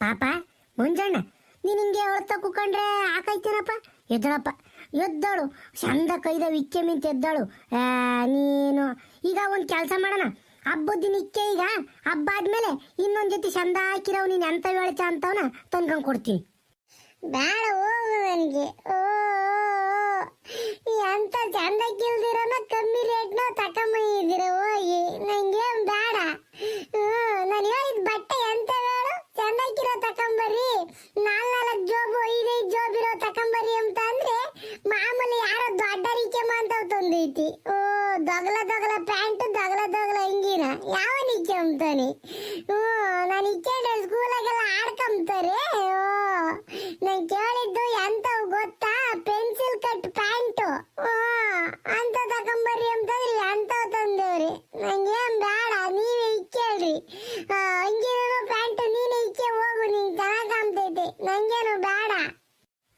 ಪಾಪ ಮುಂಜಾನೆ ನೀನು ಹಿಂಗೆ ಹೊಳ್ತ ಕುಕೊಂಡ್ರೆ ಹಾಕಾಯ್ತೇನಪ್ಪ. ಎದ್ದಳಪ್ಪ, ಎದ್ದಳು, ಚಂದ ಕೈದ ವಿಕ್ಕೆ ಮಿಂತ ಎದ್ದಳು. ನೀನು ಈಗ ಒಂದು ಕೆಲಸ ಮಾಡೋಣ, ಹಬ್ಬದ ದಿನ ಇಕ್ಕೆ, ಈಗ ಹಬ್ಬ ಆದ್ಮೇಲೆ ಇನ್ನೊಂದು ಜೊತೆ ಚಂದ ಹಾಕಿರವು ನೀನು ಎಂತ ಹೇಳ್ತ ಅಂತವನ ತಂದ್ಕೊಂಡು ಕೊಡ್ತೀನಿ. ಬೇಡ ಹೋಗು ನನಗೆ. ಎಂತ ಚಂದ ಕಿಲ್ದಿರೋನ ಕಮ್ಮಿ ರೇಟ್ನ ತಕೊಂಬಂದಿದ್ದೀರ ಹೋಗಿ. ನಂಗೆ ಬೇಡ. ನಾನು ಹೇಳಿದ ಬಟ್ಟೆ ಎಂತ ಹೇಳು, ಚಂದಕ್ಕಿರೋ ತಕೊಂಬರ್ರಿ, 4 ಜೋಬು 5 ಜೋಬಿರೋ ತಕೊಂಬರ್ರಿ ಅಂತ ಅಂದ್ರೆ ಮಾಮೂಲಿ ಯಾರೋ ದೊಡ್ಡರಿಕೆ ಮಾಂತವ್ ತಂದೈತಿ. ದೊಗಲ ಪ್ಯಾಂಟ್ ದೊಗಲ ಅಂಗಿನ ಯಾವ ನಿಕ್ಕೆ ಅಂತಾನೆ. ನಾನು ಇಕ್ಕೊಂಡೆ ಸ್ಕೂಲಾಗೆಲ್ಲ ಆಡ್ಕೊಂತಾರೆ. ನಾನು ಕೇಳಿದ್ದು ಎಂತವ್ ಗೊತ್ತಾ, ಪೆನ್ಸಿಲ್ ಕಟ್ ಪ್ಯಾಂಟು ಅಂತ ತಕೊಂಬರ್ರಿ ಅಂತಂದ್ರಿ, ಅಂತವ್ ತಂದೇವ್ರಿ. ನಂಗೇನ್ ಬೇಡ, ನೀವೇ ಇಕ್ಕೇಳ್ರಿ. ಅಂಗಿನೂ ಪ್ಯಾಂಟು ನೀನೇ ಇಕ್ಕೆ ಹೋಗು, ನಿಂಗೆ ಚೆನ್ನಾಗ್ ಕಾಣ್ತೈತೆ, ನಂಗೇನು ಬೇಡ.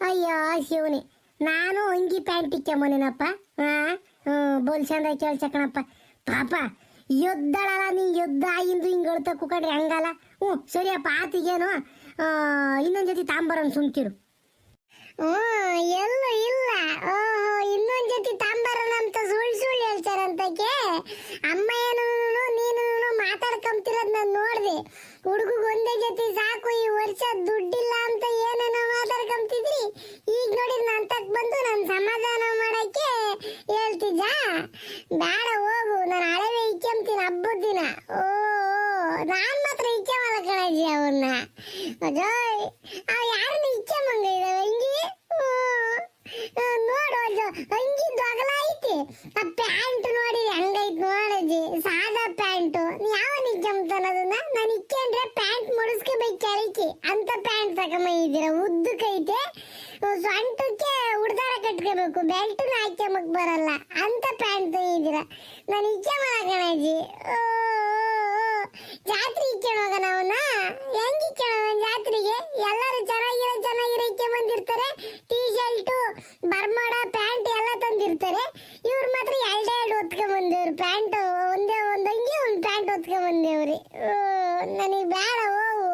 ಅಯ್ಯೋ ಶಿವನಿ, ನಾನು ಅಂಗಿ ಪ್ಯಾಂಟ್ ಇಕ್ಕೊಂಬನೇನಪ್ಪ. ಬೋಲ್ ಚಂದ ಕೇಳ್ಸಕಣಪ್ಪ. ಪಾಪ ಎದ್ದಳಲ್ಲ, ನೀ ಎದ್ದ ಆಗಿಂದು ಹಿಂಗೆ ಹೇಳ್ತಾ ಕುಕೊಂಡ್ರೆ ಹಂಗಲ್ಲ. ಸರಿಯಪ್ಪ, ಆತಿಗೇನು ಇನ್ನೊಂದು ಜೊತೆ ತಾಂಬರನ್ ಸುಮ್ಕಿರು. ಎಲ್ಲೂ ಇಲ್ಲ. ಇನ್ನೊಂದ್ ಜೊತೆ ತಾಂಬರನ ಅಂತ ಸುಳ್ಳು ಹೇಳ್ತಾರಂತಕ್ಕೆ. ಅಮ್ಮ ಏನು ನೀನು ಮಾತಾಡ್ಕೊಂತಿರೋದ್ ನಾನು ನೋಡ್ದೆ. ಹುಡುಗ ಒಂದೇ ಜೊತೆ ಸಾಕು, ಈ ವರ್ಷ ದುಡ್ಡಿಲ್ಲ ಅಂತ ಏನೇನೋ ಮಾತಾಡ್ಕೊಂತಿದ್ರಿ. ಈಗ ನೋಡಿ ನಾನು ತಕ್ ಬಂದು ನಾನು ಸಮಾಧಾನ ಮಾಡಕ್ಕೆ ಹೇಳ್ತಿದ್ದ. ಬೇಡ ಹೋಗು, ನಾನು ಹಳವೆ ಇಕ್ಕೊಂತೀನಿ ಹಬ್ಬದ ದಿನ. ನಾನ್ ಮಾತ್ರ ಇಕ್ಕಮಲ್ಲ ಕಣಜಿ ಅವನ್ನ. ಅಜಯ್, ಯಾರನ್ನ ಇಕ್ಕಮಂಗ ಇದಾವೆ ಅಂಗಿ. ನೋಡು ಅಂಗಿ ದೊಗಲ ಐತಿ, ಆ ಪ್ಯಾಂಟ್ ನೋಡಿ ಹಂಗೈತಿ ನೋಡಜಿ, ಸಾದಾ ಪ್ಯಾಂಟು. ಯಾವ ನಿಕ್ಕಂತಾನದನ್ನ ನಾನು ಇಕ್ಕೊಂಡ್ರೆ ಪ್ಯಾಂಟ್ ಮುಡಿಸ್ಕೋಬೇಕು ಕೆಳಕ್ಕೆ ಅಂತ ಪ್ಯಾಂಟ್ ತಗೊಂಬಂದಿದ್ದೀರ. ಉದ್ದಕ್ಕೈತೆ, ಸೊಂಟಕ್ಕೆ ಉಡ್ದಾರ ಕಟ್ಕೋಬೇಕು, ಬೆಲ್ಟ್ನ ಹಾಕ್ಯಮಕ್ ಬರಲ್ಲ ಅಂತ ಪ್ಯಾಂಟ್ ತಂದಿದ್ದೀರ. ನಾನು ಇಕ್ಕಮಲ್ಲ ಕಣಜಿ. ಜಾತ್ರೆ ಇಕ್ಕೊಂಡು ಹೋಗೋಣ ಅವನ್ನ. ಹೆಂಗ್ ಇಕ್ಕೊಂಡು ಜಾತ್ರೆಗೆ? ಎಲ್ಲರೂ ಚೆನ್ನಾಗಿರೋ ಇಕ್ಕೆ ಬಂದಿರ್ತಾರೆ. ಟೀ ಶರ್ಟು, ಬರ್ಮೋಡ ಪ್ಯಾಂಟ್ ಎಲ್ಲ ತಂದಿರ್ತಾರೆ. ಇವ್ರು ಮಾತ್ರ ಎರಡು ಹೊತ್ಕೊಂಡ್ ಬಂದೇವ್ರಿ ಪ್ಯಾಂಟ್. ಒಂದೇ ಒಂದು ಅಂಗಿ ಒಂದು ಪ್ಯಾಂಟ್ ಹೊತ್ಕೊಂಡ್ ಬಂದೇವ್ರಿ. ನನಗೆ ಬೇಡ ಹೋಗು.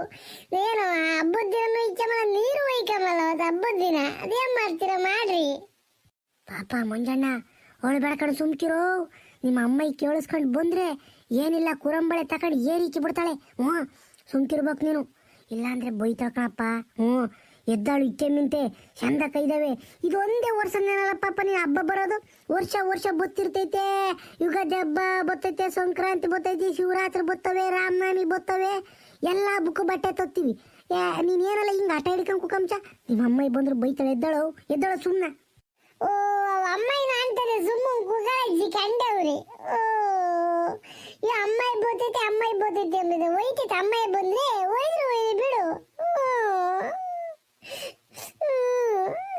ಏನು ಹಬ್ಬದ ದಿನ ಇಕ್ಕಮಲ್ಲ, ನೀರು ಒಯ್ಕಮಲ್ಲ ಅವತ್ತು ಹಬ್ಬದ ದಿನ. ಅದೇನ್ ಮಾಡ್ತೀರಾ ಮಾಡ್ರಿ. ಪಾಪ ಮಂಜಣ್ಣ, ಅವಳು ಬೆಳಕಡೆ ಸುಮ್ಕಿರೋ. ನಿಮ್ಮ ಅಮ್ಮ ಕೇಳಿಸ್ಕೊಂಡು ಬಂದ್ರೆ ಏನಿಲ್ಲ, ಕುರಂಬಳೆ ತಕೊಂಡು ಏರಿಕ್ಕಿ ಬಿಡ್ತಾಳೆ. ಸುಮ್ಕಿರ್ಬೇಕು ನೀನು, ಇಲ್ಲಾಂದ್ರೆ ಬೈತಾಕಣಪ್ಪ. ಎದ್ದಾಳು ಇಕ್ಕೆ ಮಿಂತೆ ಚಂದ ಕೈದಾವೆ. ಇದು ಒಂದೇ ವರ್ಷನೇನಲ್ಲ ಪಾಪ ನೀನು ಹಬ್ಬ ಬರೋದು. ವರ್ಷ ಬೊತ್ತಿರ್ತೈತೆ. ಯುಗಾದಿ ಹಬ್ಬ ಬರ್ತೈತೆ, ಸಂಕ್ರಾಂತಿ ಬರ್ತೈತಿ, ಶಿವರಾತ್ರಿ ಬರ್ತವೆ, ರಾಮನವಮಿ ಬರ್ತವೆ. ಎಲ್ಲ ಹಬ್ಬಕ್ಕೂ ಬಟ್ಟೆ ತತ್ತೀವಿ. ನೀನೇನಲ್ಲ ಹಿಂಗೆ ಆಟ ಹಿಡ್ಕೊಂಡು ಕುಕಂಚ. ನಿಮ್ಮ ಅಮ್ಮ ಬಂದ್ರು ಬೈತಾಳೆ. ಎದ್ದಾಳು ಸುಮ್ಮನೆ. ಅಮ್ಮಾಯಿ ಅಂತಾರೆ ಸುಮ್ಮ ಕುಗಾಜಿ ಕಂಡವ್ರಿ. ಈ ಅಮ್ಮಾಯಿ ಬೋತೈತೆ ಅಂಬಿದೆ ಒಯ್ತೈತೆ. ಅಮ್ಮಾಯಿ ಬಂದ್ರೆ ಒಯ್ದ್ರು ಬಿಡು.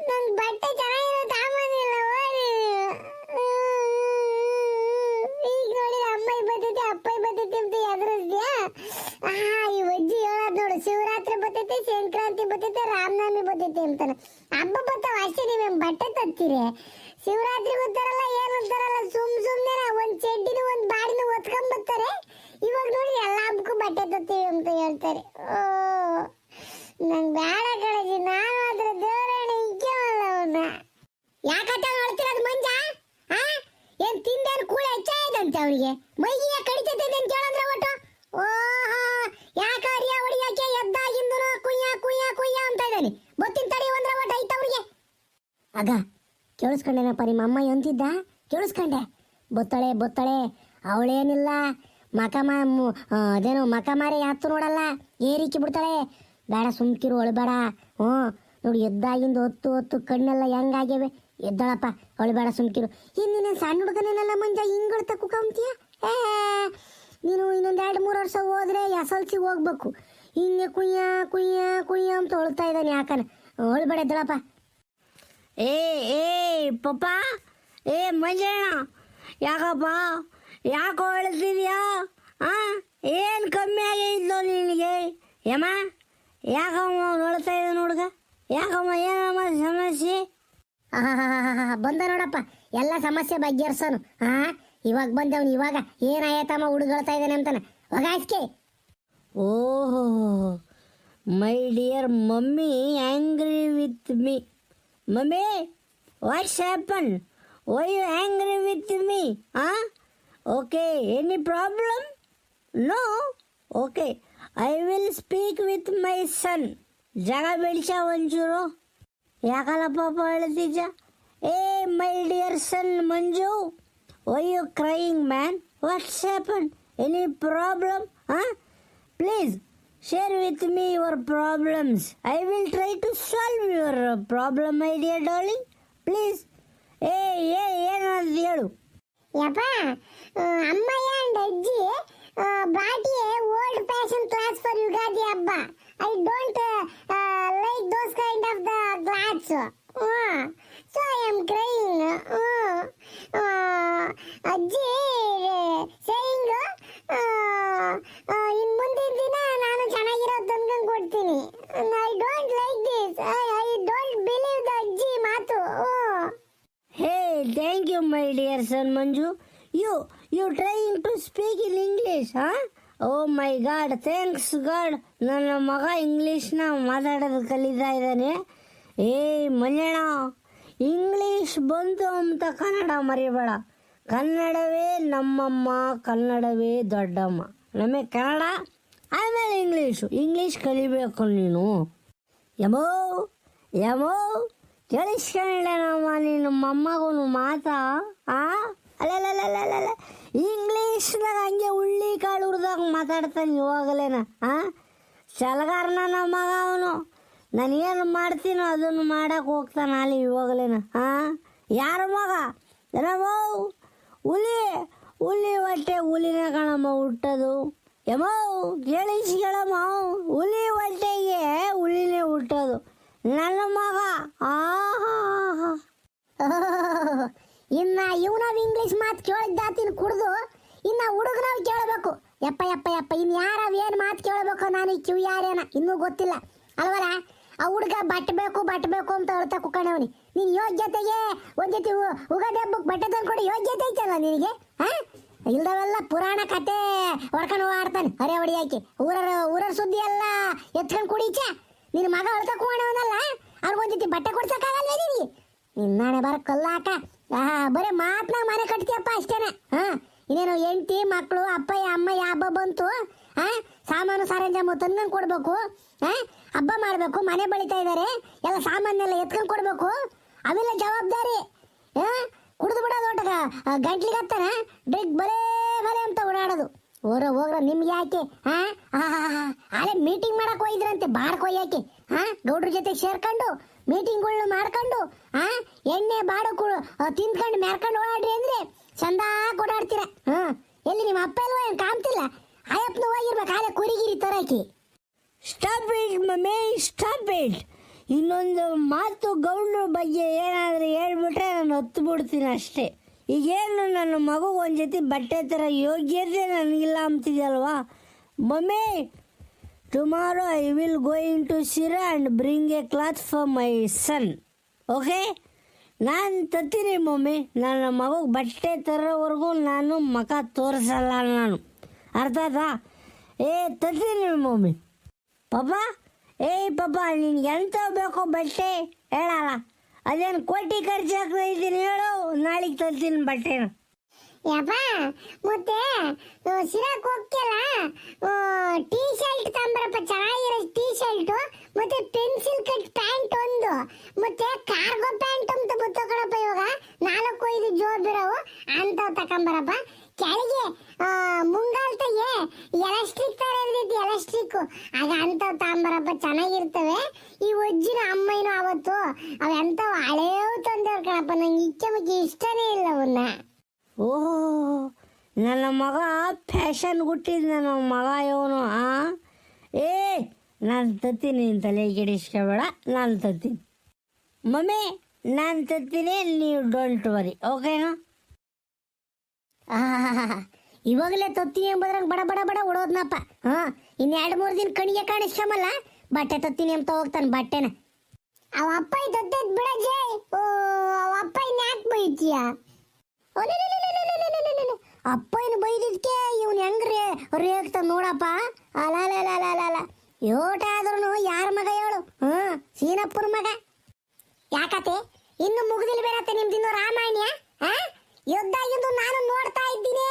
ನನ್ ಬಟ್ಟೆ ಚೆನ್ನಾಗಿರೋ ತಾಮನಿಲ್ಲ ಓಡಿ. ಈಗ ನೋಡಿ ಅಮ್ಮಾಯಿ ಬರ್ತೈತೆ ಅಪ್ಪಾಯಿ ಬರ್ತೈತೆ ಅಂತ ಎದುರಿಸ್ದ್ಯಾ? ಈ ಅಜ್ಜಿ ಹೇಳೋದ್ ನೋಡು, ಶಿವರಾತ್ರಿ ಬರ್ತೈತೆ, ಸಂಕ್ರಾಂತಿ ಬರ್ತೈತೆ, ರಾಮನವಮಿ ಬರ್ತೈತೆ ಅಂತಾನೆ. ಹಬ್ಬ ಬರ್ತಾವ ಅಷ್ಟೇ, ನೀವೇನ್ ಬಟ್ಟೆ ತತ್ತೀರಿ? ಶಿವರಾತ್ರಿ ಗೊತ್ತಾರಲ್ಲ, ಏನು ಅಂತಾರಲ್ಲ, ಸುಮ್ನೆ ಒಂದ್ ಚಡ್ಡಿನ ಒಂದ್ ಬಾಡಿನ ಒತ್ಕೊಂಡ್ ಬರ್ತಾರೆ. ಇವಾಗ ನೋಡಿ ಎಲ್ಲ ಹಬ್ಬಕ್ಕೂ ಬಟ್ಟೆ ತತ್ತೀವಿ ಅಂತ ಹೇಳ್ತಾರೆ. ನಂಗೆ ಬೇಡ ಕಳಜಿ, ನಾನು ಅದ್ರ ದೇವರಣ್ಣ ಇಕ್ಕವಲ್ಲ ಅವನ್ನ. ಯಾಕಂತ ನೋಡ್ತಿರೋದು ಮಂಜ? ಏನ್ ತಿಂದೇನು ಕೂಳೆ ಹೆಚ್ಚಾಯ್ದಂತೆ ಅವನಿಗೆ? ಮೈಗಿಯ ಕಡಿತೈತೆ ಅಂತ ಕೇಳಂದ್ರೆ ಒಟ್ಟು. ಯಾಕ ಅರಿಯ ಹೊಡಿಯಾಕೆ ಎದ್ದಾಗಿಂದು ಕುಯ್ಯ ಅಂತ ಇದ್ದಾನೆ. ಬೊತ್ತಿನ ತಡಿ ಒಂದ್ರ ಒಟ್ಟು ಐತ ಅವ್ರಿಗೆ. ಆಗ ಕೇಳಿಸ್ಕೊಂಡೇನಪ್ಪ ನಿಮ್ಮ ಅಮ್ಮ ಅಂತಿದ್ದ? ಕೇಳಿಸ್ಕೊಂಡೆ. ಬೊತ್ತಳೆ ಅವಳೇನಿಲ್ಲ, ಅದೇನೋ ಮಕ ಮಾರಿ ಹತ್ತು ನೋಡಲ್ಲ, ಏರಿಕ್ಕಿ ಬಿಡ್ತಾಳೆ. ಬೇಡ ಸುಮ್ಕಿರು, ಅಳಬೇಡ. ನೋಡಿ ಎದ್ದಾಗಿಂದು ಹೊತ್ತು ಕಣ್ಣೆಲ್ಲ ಹೆಂಗಾಗ್ಯವೆ. ಎದ್ದಾಳಪ್ಪ, ಅಳಬೇಡ ಸುಮ್ಕಿರು. ಇನ್ನೇನು ಸಣ್ಣ ಹುಡುಗನೇನಲ್ಲ ಮಂಜ, ಹಿಂಗಳ್ತ ಕುಕಂತೀಯ? ನೀನು ಇನ್ನೊಂದು 2-3 ವರ್ಷ ಹೋದ್ರೆ SLC ಹೋಗ್ಬೇಕು. ಹಿಂಗೆ ಕುಯ್ಯ ಅಂತ ಹೊಳ್ತಾ ಇದ್ದಾನೆ. ಯಾಕನ ಅಳಬೇಡ, ಎದ್ದಾಳಪ್ಪ. ಪಪ್ಪ, ಮಂಜಣ್ಣ, ಯಾಕಪ್ಪ ಯಾಕೋ ಹೇಳ್ತಿದ್ಯಾ? ಏನು ಕಮ್ಮಿ ಆಗಿದ್ಲು ನಿನಗೆ? ಯಮ್ಮ, ಯಾಕಮ್ಮ ನೋಡ್ತಾ ಇದ್ದ ಹುಡುಗ? ಯಾಕಮ್ಮ, ಏನಮ್ಮ ಸಮಸ್ಯೆ? ಬಂದ ನೋಡಪ್ಪ, ಎಲ್ಲ ಸಮಸ್ಯೆ ಬಗೆಹರ್ಸೋನು. ಇವಾಗ ಬಂದವನು. ಇವಾಗ ಏನಾಯ್ತಮ್ಮ ಹುಡುಗ ಹೇಳ್ತಾ ಇದ್ದಾನೆ ಅಂತಾನೆ. ಹೋಗಾಸ್ಕೆ. ಓಹೋ, my dear mummy angry with me. Mummy, what's happen? Why you angry with me? Okay, any problem? No? Okay, I will speak with my son. ಜಾಗ ಬೆಳೆಸ ಒಂಚೂರು. ಯಾಕಲ್ಲ ಪಾಪ ಹೇಳ್ತಿದ್ದ? ಏ my dear son Manju, why you crying man? What's happen? Any problem? Please share with me your problems. I will try to solve your problem, my dear darling. Please. ಏನಾದ್ರು ಹೇಳು. ಯಪ್ಪ, ಅಮ್ಮಯ್ಯ ಅಂಡ್ ಅಜ್ಜಿ brought a old fashioned clothes for Ugadi ಹಬ್ಬ. I don't like those kind of the clothes. So I am crying. ಅಜ್ಜಿ saying ಇನ್ ಮುಂದಿನ ದಿನ ನಾನು ಚೆನ್ನಾಗಿರೋದು ತಂದ್ಕೊಂಡು ಕೊಡ್ತೀನಿ. I don't like this. I don't believe the ಅಜ್ಜಿ ಮಾತು. Hey, thank you, my dear son Manju. You trying to speak in English, huh? Oh my God, thanks God. ನನ್ನ ಮಗ ಇಂಗ್ಲೀಷ್ನ ಮಾತಾಡೋದು ಕಲಿತಾ ಇದ್ದಾನೆ. ಮಂಜಣ್ಣ, ಇಂಗ್ಲೀಷ್ ಬಂತು ಅಂತ ಕನ್ನಡ ಮರಿಬೇಡ. ಕನ್ನಡವೇ ನಮ್ಮಮ್ಮ, ಕನ್ನಡವೇ ದೊಡ್ಡಮ್ಮ. ನಮಗೆ ಕನ್ನಡ, ಆಮೇಲೆ ಇಂಗ್ಲೀಷ್ ಕಲಿಬೇಕು ನೀನು. ಯಮೋ ಕೇಳಿಸ್ಕೊಳ್ಳೇನಮ್ಮ ನೀನು ಮೊಮ್ಮಗೂ ಮಾತಾ? ಅಲ್ಲ ಇಂಗ್ಲೀಷ್ನಾಗ ಹಂಗೆ ಉಳ್ಳಿ ಕಾಳು ಹುರಿದಾಗ ಮಾತಾಡ್ತಾನೆ ಇವಾಗಲೇನ. ಚಲಗಾರನ ನಮ್ಮ ಮಗ ಅವನು. ನಾನೇನು ಮಾಡ್ತೀನೋ ಅದನ್ನು ಮಾಡಕ್ಕೆ ಹೋಗ್ತಾನೆ ಅಲ್ಲಿ ಇವಾಗಲೇನ. ಯಾರ ಮಗ? ಏನಮ್ಮೋ ಹುಲಿ ಹೊಟ್ಟೆ ಹುಲಿನ ಕಣಮ್ಮ ಹುಟ್ಟೋದು. ಕೇಳಿಸ್ಕೊಳ್ಳಮ್ಮ, ಹುಲಿ ಹೊಟ್ಟೆಗೆ ಹುಲಿನೇ ಹುಟ್ಟೋದು ನನ್ನ ಮಗ. ಇನ್ನ ಇವನಾವ್ ಇಂಗ್ಲಿಷ್ ಮಾತು ಕೇಳಿದ್ದಾತಿನ ಕುಡ್ದು ಇನ್ನ ಹುಡುಗನಾವ್ ಕೇಳಬೇಕು. ಯಪ್ಪ ಇನ್ ಯಾರಾವ್ ಏನ್ ಮಾತು ಕೇಳಬೇಕು? ನಾನು ಕಿವಿ ಯಾರೇನ ಇನ್ನೂ ಗೊತ್ತಿಲ್ಲ ಅಲ್ವಲ್ಲ. ಆ ಹುಡುಗ ಬಟ್ಟಬೇಕು ಅಂತ ಹೇಳ್ತಾ ಕುಕ್ಕಣವನಿ. ನೀನ್ ಯೋಗ್ಯತೆಗೆ ಒಂದ್ ಜೊತೆ ಉಗಾದಿ ಹಬ್ಬಕ್ಕೆ ಬಟ್ಟೆ ತಂದ್ಕೊಡಿ ಯೋಗ್ಯತೆ ಐತಲ್ಲ ನಿನಗೆ? ಇಲ್ದವೆಲ್ಲ ಪುರಾಣ ಕತೆ ಹೊಡ್ಕೊಂಡು ಆಡ್ತಾನೆ ಅರೆ ಹೊಡಿ ಹಾಕಿ. ಊರರ ಸುದ್ದಿ ಎಲ್ಲ ಎತ್ಕೊಂಡು ಕುಡೀಚ. ನಿನ್ನ ಮಗ ಹೊಳ್ತಾ ಕೂಣವನಲ್ಲ, ಅವ್ರಿಗೊಂದ್ ಜೊತೆ ಬಟ್ಟೆ ಕೊಡ್ಸಕ್ಕಾಗಲ್ವೇ ನಿನಗೆ? ನಿನ್ನಾಣೆ ಬರ ಕಲ್ಲಾಕ. ಬರೀ ಮಾತ್ನಾಗ ಮನೆ ಕಟ್ತೀಯಪ್ಪ ಅಷ್ಟೇನೆ. ಇನ್ನೇನು ಹೆಂಡತಿ ಮಕ್ಕಳು ಅಪ್ಪಯ್ಯ ಅಮ್ಮಯ್ಯ ಹಬ್ಬ ಬಂತು. ಸಾಮಾನು ಸಾರಂಜಾಮು ತಂದ್ಕೊಂಡು ಕೊಡ್ಬೇಕು. ಹಬ್ಬ ಮಾಡಬೇಕು, ಮನೆ ಬಳಿತಾ ಇದ್ದಾರೆ, ಎಲ್ಲ ಸಾಮಾನೆಲ್ಲ ಎತ್ಕೊಂಡು ಕೊಡ್ಬೇಕು. ಅವೆಲ್ಲ ಜವಾಬ್ದಾರಿ. ಕುಡಿದು ಬಿಡೋದು ಒಟ್ಟ ಗಂಟ್ಲಿಗೆ ಹತ್ತಾನ ಡ್ರಿಗ್ ಬಲೇ ಅಂತ ಓಡಾಡೋದು. ಹೋಗ್ರ ನಿಮ್ಗೆ ಯಾಕೆ? ಅಲ್ಲೇ ಮೀಟಿಂಗ್ ಮಾಡಕ್ ಹೋಗಿದ್ರಂತೆ ಬಾಡಕ್ ಹೋಗ್ಯಾಕೆ. ಗೌಡ್ರ ಜೊತೆ ಸೇರ್ಕೊಂಡು ಮೀಟಿಂಗ್ಗಳನ್ನ ಮಾಡ್ಕೊಂಡು ಎಣ್ಣೆ ಬಾಡು ತಿಂದ್ಕೊಂಡು ಮ್ಯಾರ್ಕೊಂಡು ಓಡಾಡ್ರಿ ಅಂದ್ರೆ ಚಂದ ಓಡಾಡ್ತೀರ. ಎಲ್ಲಿ ನಿಮ್ಮ ಅಪ್ಪ ಇಲ್ವ ಏನ್ ಕಾಣ್ತಿಲ್ಲ? ಆಯಪ್ಪನ ಹೋಗಿರ್ಬೇಕು ಅಲ್ಲೇ ಕುರಿಗಿರಿ ತರಕಿ. Stop it mummy, stop it. ಇನ್ನೊಂದು ಮಾತು ಗೌಡ್ರ ಬಗ್ಗೆ ಏನಾದರೂ ಹೇಳ್ಬಿಟ್ರೆ ನಾನು ಹೊತ್ತು ಬಿಡ್ತೀನಿ ಅಷ್ಟೇ. ಈಗೇನು ನನ್ನ ಮಗು ಒಂದು ಜೊತೆ ಬಟ್ಟೆ ಥರ ಯೋಗ್ಯತೆ ನನಗಿಲ್ಲ ಅಂತಿದೆಯಲ್ವಾ mummy? Tomorrow I will going to Sira and bring a cloth for my son. Okay, ನಾನು ತತ್ತೀನಿ ಮಮ್ಮಿ. ನನ್ನ ಮಗುಗೆ ಬಟ್ಟೆ ತರೋವರೆಗೂ ನಾನು ಮಗ ತೋರಿಸಲ್ಲ ನಾನು. ಅರ್ಥ ಆಯ್ತಾ? ತತ್ತೀನಿ ಮಮ್ಮಿ. ಪಾಪ ಪಾಪ ನಿನ್ಗೆ ಎಂತ ಬೇಕೋ ಬಟ್ಟೆ ಹೇಳಲ್ಲ. ಅದೇನು ಕೋಟಿ ಖರ್ಚು ಹಾಕ್ತಿದ್ದೀನಿ ಹೇಳು, ನಾಳೆಗೆ ತರ್ತೀನಿ ಬಟ್ಟೆನ. ಯಪ್ಪ, ಮತ್ತೆ ಸಿರಾಕ್ ಹೋಗ್ತಿಲ್ಲ, ಟೀ ಶರ್ಟ್ ತಂಬರಪ್ಪ, ಚೆನ್ನಾಗಿರೋ ಟೀ ಶರ್ಟು, ಮತ್ತೆ ಪೆನ್ಸಿಲ್ ಕಟ್ ಪ್ಯಾಂಟ್ ಒಂದು, ಮತ್ತೆ ಕಾರ್ಗೋ ಪ್ಯಾಂಟ್ ಅಂತ ಬತ್ತಕಣಪ್ಪ. ಇವಾಗ 4-5 ಜೋಬಿರವು ಅಂಥವು ತಕೊಂಬರಪ್ಪ. ಕೆಳಗೆ ಮುಂಗಾಲ್ತಾಗೆ ಎಲಾಸ್ಟಿಕ್ ತರ ಇರ್ತೈತಿ, ಎಲಾಸ್ಟಿಕ್ ಆಗ ಅಂಥವು ತಗೊಂಬರಪ್ಪ, ಚೆನ್ನಾಗಿರ್ತವೆ. ಈ ಒಜ್ಜಿನ ಅಮ್ಮಯ್ಯನು ಅವತ್ತು ಅವು ಎಂಥವು ಹಳೆಯವು ತಂದವ್ರು ಕಣಪ್ಪ. ನಂಗೆ ಇಚ್ಛೆ ಇಷ್ಟನೇ ಇಲ್ಲ ಅವನ್ನ. ಓಹೋ, ನನ್ನ ಮಗ ಫ್ಯಾಷನ್ ಹುಟ್ಟಿದ ನನ್ನ ಮಗ ಇವನು. ನಾನು ತತ್ತೀನಿ, ತಲೆ ಕೆಡಿಸ್ಕೋಬೇಡ, ನಾನು ತತ್ತೀನಿ ಮಮ್ಮಿ, ನಾನು ತತ್ತೀನಿ, ನೀವು ಡೋಂಟ್ ವರಿ. ಓಕೆನಾ? ಇವಾಗಲೇ ತತ್ತೀನಿ ಎಂಬುದ್ರಂಗೆ ಬಡ ಉಡೋದ್ನಪ್ಪ. ಇನ್ನು 2-3 ದಿನ ಕಣಿಗೆ ಕಾಣಿಸ್ಕೊಂಬಲ್ಲ, ಬಟ್ಟೆ ತತ್ತೀನಿ ಅಂತ ಹೋಗ್ತಾನೆ ಬಟ್ಟೆನ. ಅವ ಅಪ್ಪ ತತ್ತದ್ ಬಿಡ ಜೈ. ಅವ ಅಪ್ಪ ಯಾಕೆ ಬೈತೀಯ? ಅಪ್ಪನ ಬೈದಿದ್ಕೆ ಇವನು ಹೆಂಗ್ರಿ ರೇಗ್ತಾನ ನೋಡಪ್ಪ. ಅಲ್ಲ ಯೋಟ ಆದ್ರೂ ವೀರಪ್ಪನ ಮಗ. ಯಾಕತೆ ಇನ್ನು ಮುಗಿದಿಲ್ ಬೇರತ್ತೆ ನಿಮ್ದಿನ್ನು ರಾಮಾಯಣ? ಯುದ್ಧ ಇದ್ದು ನಾನು ನೋಡ್ತಾ ಇದ್ದೀನಿ.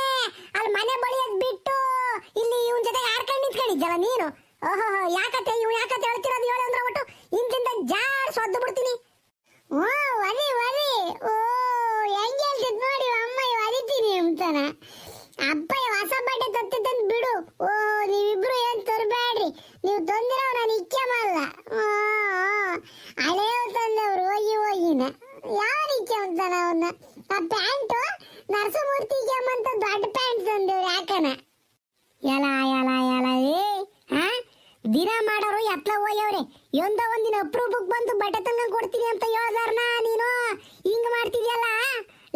ಅಲ್ಲಿ ಮನೆ ಬಳಿಯೋದ್ ಬಿಟ್ಟು ಇಲ್ಲಿ ಇವನ್ ಜೊತೆ ಆಡ್ಕೊಂಡು ನಿಂತ್ಕೊಂಡಿದ್ದಲ್ಲ ನೀನು. ಓಹೋ, ಯಾಕತೆ ಇವ್ ಯಾಕತೆ ಹೇಳ್ತಿರೋದು ಹೇಳು ಅಂದ್ರೆ ಒಟ್ಟು ಇಂತಿಂದ ಜಾಡ್ ಸೊದ್ದು ಬಿಡ್ತೀನಿ. ಓ ಒಲಿ ಒಲಿ, ಓ ಹೆಂಗೆ ಹೇಳ್ತಿದ್ ನೋಡಿ ಅಮ್ಮ ಒಲಿತೀನಿ ಅಂತಾನ. ಅಪ್ಪಯ್ಯ ಹೊಸ ಬಟ್ಟೆ ತತ್ತಿದ್ದಂತ ಬಿಡು. ಓ ನೀವಿಬ್ರು ಏನ್ ತರಬೇಡ್ರಿ, ನೀವು ತಂದಿರೋ ನಾನು ಇಕ್ಕೆ ಮಾಡಲ್ಲ. ಹಳೆಯವ್ ತಂದವ್ರು ಹೋಗಿ ಹೋಗಿನ ಯಾವ ಇಕ್ಕೆ ಅಂತಾನ ಅವನ್ನ. ಆ ಪ್ಯಾಂಟು ನರಸಮೂರ್ತಿಗೆ ಅಂತ ದೊಡ್ಡ ಪ್ಯಾಂಟ್ ತಂದೇವ್ರು ಯಾಕನ. ಎಲ ಎಲ ಎಲ ಏ ಹಾ ದಿನ ಮಾಡೋರು ಎತ್ಲ ಹೋಗ್ಯವ್ರೆ. ಒಂದೋ ಒಂದಿನ ಅಪ್ರೂಪಕ್ಕೆ ಬಂದು ಬಟ್ಟೆ ತಂಗ ಕೊಡ್ತೀನಿ ಅಂತ ಹೇಳ್ದಾರ್ನ ನೀನು ಹಿಂಗ್ ಮಾಡ್ತಿದ್ಯಲ್ಲ.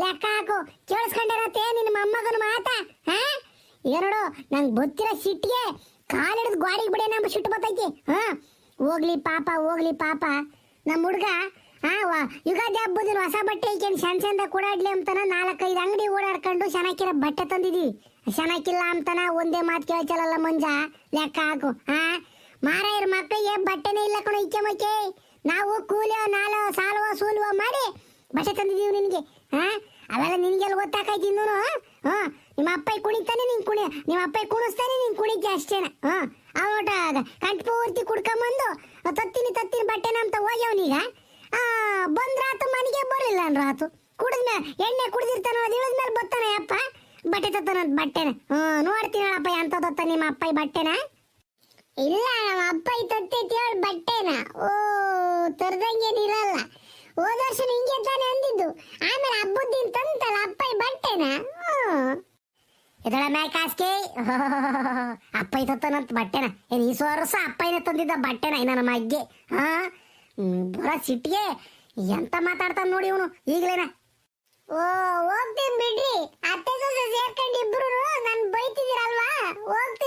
ಲೆಕ್ಕ ಹಾಕು, ಕೇಳಿಸ್ಕೊಂಡಿರತ್ತೆ ನಿನ್ನ ಮೊಮ್ಮಗನ ಮಾತ. ಈಗ ನೋಡು, ನಂಗೆ ಗೊತ್ತಿರೋ ಸಿಟ್ಟಿಗೆ ಕಾಲಿಡಿದ್ ಗೋಡಿಗೆ ಬಿಡಿ ನಮ್ಮ ಸಿಟ್ಟು ಬರ್ತೈತಿ. ಹೋಗ್ಲಿ ಪಾಪ, ಹೋಗ್ಲಿ ಪಾಪ ನಮ್ಮ ಹುಡ್ಗ. ಯುಗಾದಿ ಹಬ್ಬದ ಹೊಸ ಬಟ್ಟೆ ಐಕೇನು ಸಣ್ಣ ಸಣ್ಣ ಕೂಡಾಡ್ಲಿ ಅಂತಾನ 4-5 ಅಂಗಡಿ ಓಡಾಡ್ಕೊಂಡು ಚೆನ್ನಾಗಿರೋ ಬಟ್ಟೆ ತಂದಿದೀವಿ. ಚೆನ್ನಾಗಿಲ್ಲ ಅಂತಾನ ಒಂದೇ ಮಾತು ಕೇಳ್ಚಲ್ಲ ಮಂಜ. ಲೆಕ್ಕ ಹಾಕು. ಮಾರಾಯರ ಮಕ್ಕಳಿಗೆ ಬಟ್ಟೆನೇ ಇಲ್ಲ ಕಣೋ ಇಕ್ಕೆ ಮಕ್ಕೆ. ನಾವು ಕೂಲಿಯೋ ನಾಲೋ ಸಾಲವೋ ಸೂಲುವೋ ಮಾಡಿ ಬಟ್ಟೆ ತಂದಿದೀವಿ ನಿನಗೆ. ಅವೆಲ್ಲ ನಿನಗೆಲ್ಲ ಗೊತ್ತಾಕೈತಿ ಇನ್ನೂ. ನಿಮ್ಮ ಅಪ್ಪ ಕುಣಿತಾನೆ ನೀನ್ ಕುಣಿ, ನಿಮ್ಮ ಅಪ್ಪ ಕುಣಿಸ್ತಾನೆ ನೀನ್ ಕುಣಿತಿ ಅಷ್ಟೇನ. ಅವಟ ಕಂಠ ಪೂರ್ತಿ ಕುಡ್ಕೊಂಬಂದು ತತ್ತೀನಿ ಬಟ್ಟೆನ ಅಂತ ಹೋಗ್ಯವನೀಗ. ಬಂದ್ರಾತು ಮನೆಗೆ ಬರಲಿಲ್ಲ ಅನ್ರಾತು. ಕುಡಿದ್ಮೇಲೆ ಎಣ್ಣೆ ಕುಡಿದಿರ್ತಾನ, ಅದು ಇಳಿದ್ಮೇಲೆ ಬರ್ತಾನೆ ಅಪ್ಪ ಬಟ್ಟೆ ತತ್ತಾನಂತ ಬಟ್ಟೆನ. ನೋಡ್ತೀನಿ ಹೇಳಪ್ಪ ಎಂತದತ್ತ ನಿಮ್ಮ ಅಪ್ಪ ಬಟ್ಟೆನ. ಇಲ್ಲ ನಮ್ಮ ಅಪ್ಪ ತತ್ತೈತಿ ಹೇಳಿ ಬಟ್ಟೆನ. ಓ ತರ್ದಂಗೇನಿರಲ್ಲ. ಹೋದ ವರ್ಷ ಹಿಂಗೆ ತಾನೆ ಅಂದಿದ್ದು. ಆಮೇಲೆ ಹಬ್ಬದ್ದಿನ ತಂತಲ್ಲ ಅಪ್ಪ ಬಟ್ಟೆನ. ಇದಳ ಮ್ಯಾಕಾಸ್ಕೆ ಅಪ್ಪ ತತ್ತಾನಂತ ಬಟ್ಟೆನ. ಏನ್ ಈ ವರ್ಷ ಅಪ್ಪಯ್ಯನ ತಂದಿದ್ದ ಬಟ್ಟೆನ ನನ್ನ ಮಗ್ಗೆ. ಬರ ಸಿಟ್ಟಿಗೆ ಎಂತ ಮಾತಾಡ್ತಾನ ನೋಡಿ ಇವನು ಈಗಲೇನ. ಓ ಹೋಗ್ತೀನಿ ಬಿಡ್ರಿ, ಅತ್ತೆ ಸೊಸೆ ಸೇರ್ಕೊಂಡು ಇಬ್ರು ನನ್ ಬೈತಿದ್ದೀರಲ್ವಾ, ಹೋಗ್ತೀನಿ.